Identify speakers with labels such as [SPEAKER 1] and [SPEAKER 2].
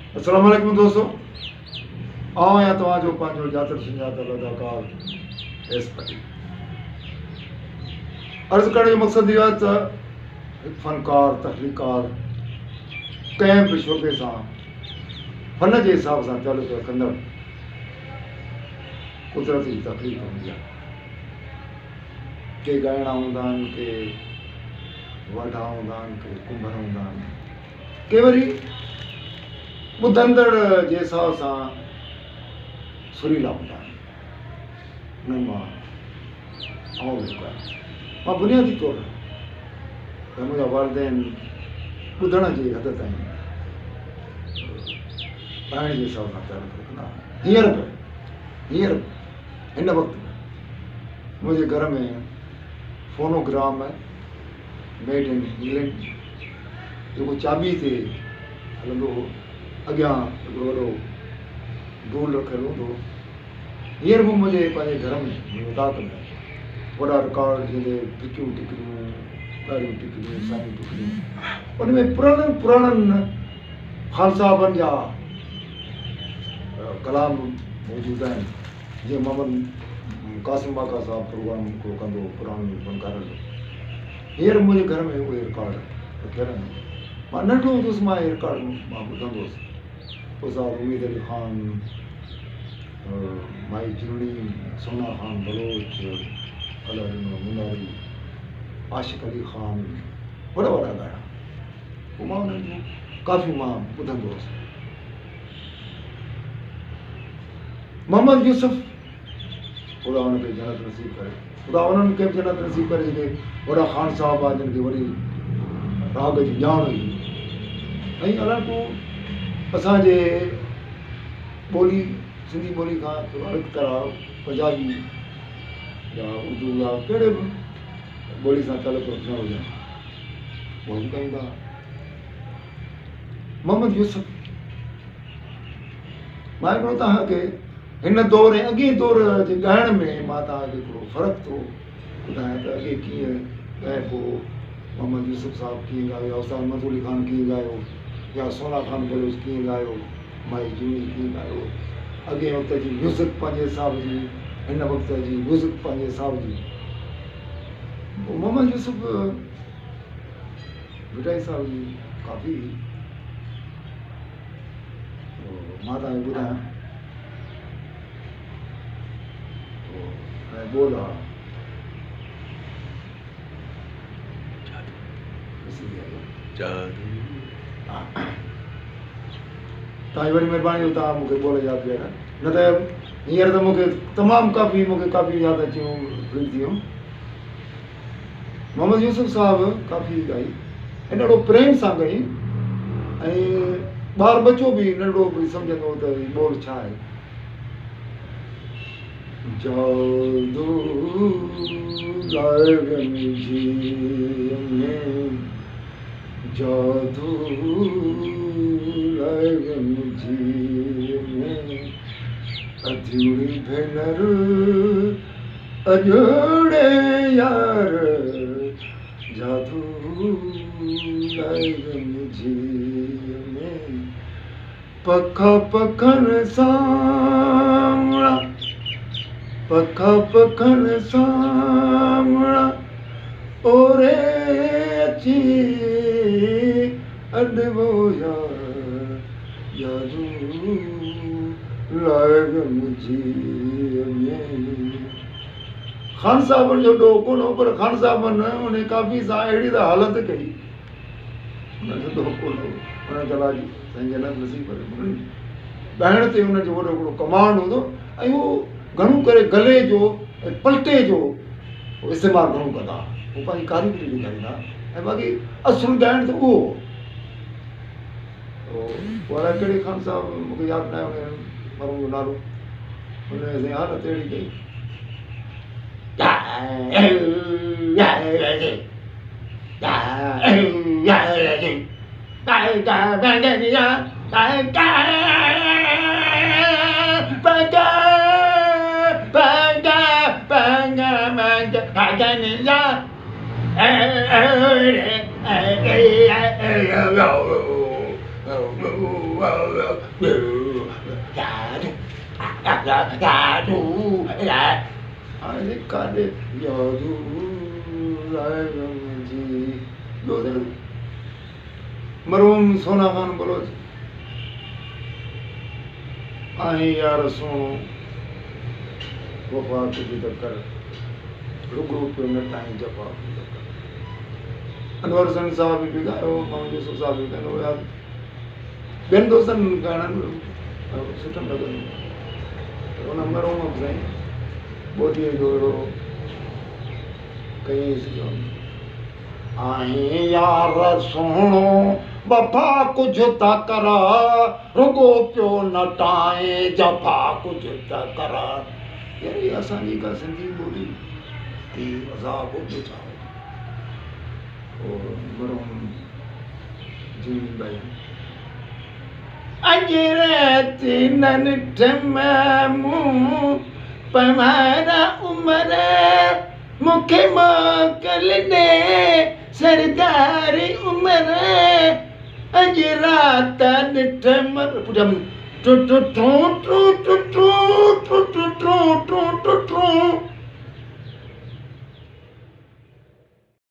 [SPEAKER 1] अस्सलाम वालेकुम दोस्तों, आऊं या तव्हांजो पंहिंजो ॼातल सुञातल अदाकार एस पटेल। अर्ज़ु करण जो मक़सदु इहो आहे त हिकु फ़नकार तख़लीकार कंहिं बि शोबे सां फ़न जे हिसाब सां तालुक़ रखंदड़ कुदरती तकलीफ़ हूंदी आहे। के ॻाइणा हूंदा आहिनि, के वाढा हूंदा आहिनि, के कुंभर हूंदा आहिनि, के वरी ॿुधंदड़ जे हिसाब सां सुरीला हूंदा आहिनि। उन्हनि मां आउं हिकु आहियां। मां बुनियादी तौर त मुंहिंजा वालदेन ॿुधण जे हद ताईं ॻाइण जे हिसाब सां तालुक़ रखंदा आहिनि। हींअर हिन वक़्तु में मुंहिंजे घर में फोनोग्राम मेड इन इंग्लैंड जेको चाबी ते हलंदो हो, अॻियां हिकिड़ो वॾो डोल रखियलु हूंदो। हींअर बि मुंहिंजे पंहिंजे घर में उताक में वॾा रिकॉर्ड जंहिंते टिकियूं टिकरियूं, ॻाढ़ियूं टिकरियूं, सायूं टिकरियूं, उन में पुराणनि ख़ान साहबनि जा कलाम मौजूदु आहिनि। जीअं मोहम्मद कासिम बाका साहब प्रोग्राम को कंदो पुराणनि फ़नकारनि जो, हींअर मुंहिंजे घर में उहे रिकॉर्ड रखियल आहिनि। मां नंढो हूंदुसि, मां इहे रिकॉर्ड मां ॿुधंदो हुउसि। उस्ताद उमीद अली ख़ान, माई जुड़ी, सोना ख़ान बलोच, मुनारी, आशिक़ अली ख़ान, वॾा वॾा ॻाइणा, पोइ मां उन्हनि जूं काफ़ी मां ॿुधंदो हुउसि। मोहम्मद यूसुफ, ख़ुदा हुनखे जन्नत नसीब करे, ख़ुदा उन्हनि खे बि जन्नत नसीब करे जेके वॾा ख़ान साहब आहे, जिन खे वॾी राग जी ॼाण हुई। ऐं अलाए पोइ असांजे ॿोली, सिंधी ॿोली खां अलॻि तरह पंजाबी या उर्दू या कहिड़े बि ॿोली सां तालुक़ रखंदा हुजनि, उहो बि ॻाईंदा। मोहम्मद यूसुफ, मां हिकिड़ो तव्हांखे हिन दौर ऐं अॻे दौर जे ॻाइण में मां तव्हांखे हिकिड़ो फ़र्क़ु थो ॿुधायां त अॻे कीअं ॻाइबो, मोहम्मद यूसुफ साहिबु कीअं ॻायो, या उस्ताद मज़हर अली ख़ान कीअं ॻायो, या सोना ख़ान बलोच कीअं ॻायो, माई जुमी कीअं ॻायो। अॻे वक़्त जी म्यूज़िक पंहिंजे हिसाब जी, हिन वक़्त जी म्यूज़िक पंहिंजे हिसाब जी। मोहम्मद यूसुफ विटाई साहिब जी काफ़ी मां तव्हांखे ॿुधायां ऐं ॿोला तव्हांजी वरी महिरबानी, तव्हां मूंखे ॿोल यादि ॾियण, न त हींअर त मूंखे तमामु काफ़ी यादि अचियूं भुली थी वियूं। मोहम्मद यूसुफ साहिबु काफ़ी ॻाई ऐं ॾाढो प्रेम सां ॻाई, ऐं ॿार बचो बि नंढो बि सम्झंदो त हीउ ॿोल छा आहे। जादू लागन जी में, जादू लागन जी में, अधूरी भेनर अजोड़े यार, जादू लागन जी में, पखा पखन सामड़ा, पखा पखन सामड़ा, ओरे अची अॾवो यार, जादू लागन जी में। ख़ान साहबनि जो ॾोह कोन हो, पर ख़ान साहबनि उन काफ़ी सां अहिड़ी त हालत कई, उनजो ॾोह कोन हो, उन्हनि कला जी साईं जन्नत नसीब करे। ॻाइण ते उनजो वॾो हिकिड़ो कमांड हूंदो, ऐं उहो घणो करे गले जो ऐं पलटे जो इस्तेमालु घणो कंदा, उहो पंहिंजी कारीगरी ॾेखारींदा। ऐं बाक़ी असुलु ॻाइण त उहो अलाए कहिड़े ख़ान साहब मूंखे यादि न आहे माण्हू जो नालो, हुन जी हालत अहिड़ी कई, अरे काॾे यादू जी मरूम सोना खान बलोच आई यार सोनो वफा तुझी त कर रुगो पियो न टाइम जफ़ा अनवर हसन साहब बि ॻायो मां यूसुफ साहब बि ॻायो यार ॿियनि दोस्तनि ॻाइणु सुठो लॻंदो हुन मरूम साईं ॿोॾीअ जो अहिड़ो कईंसि जो आई यार सोणो वफा कुझु त कर रुगो पियो न टाए जफ़ा कुझु त कर यार इहा असांजी का सिंधी ॿोली थी अज़ाब ॿुधो छा मरूम जीणी भाई अजरती ननिठ मूं पवारा उमर मूंखे मोकल ॾे सरदारी उमर अॼु रात ॾिठ पुठियां टू टू टू टू टू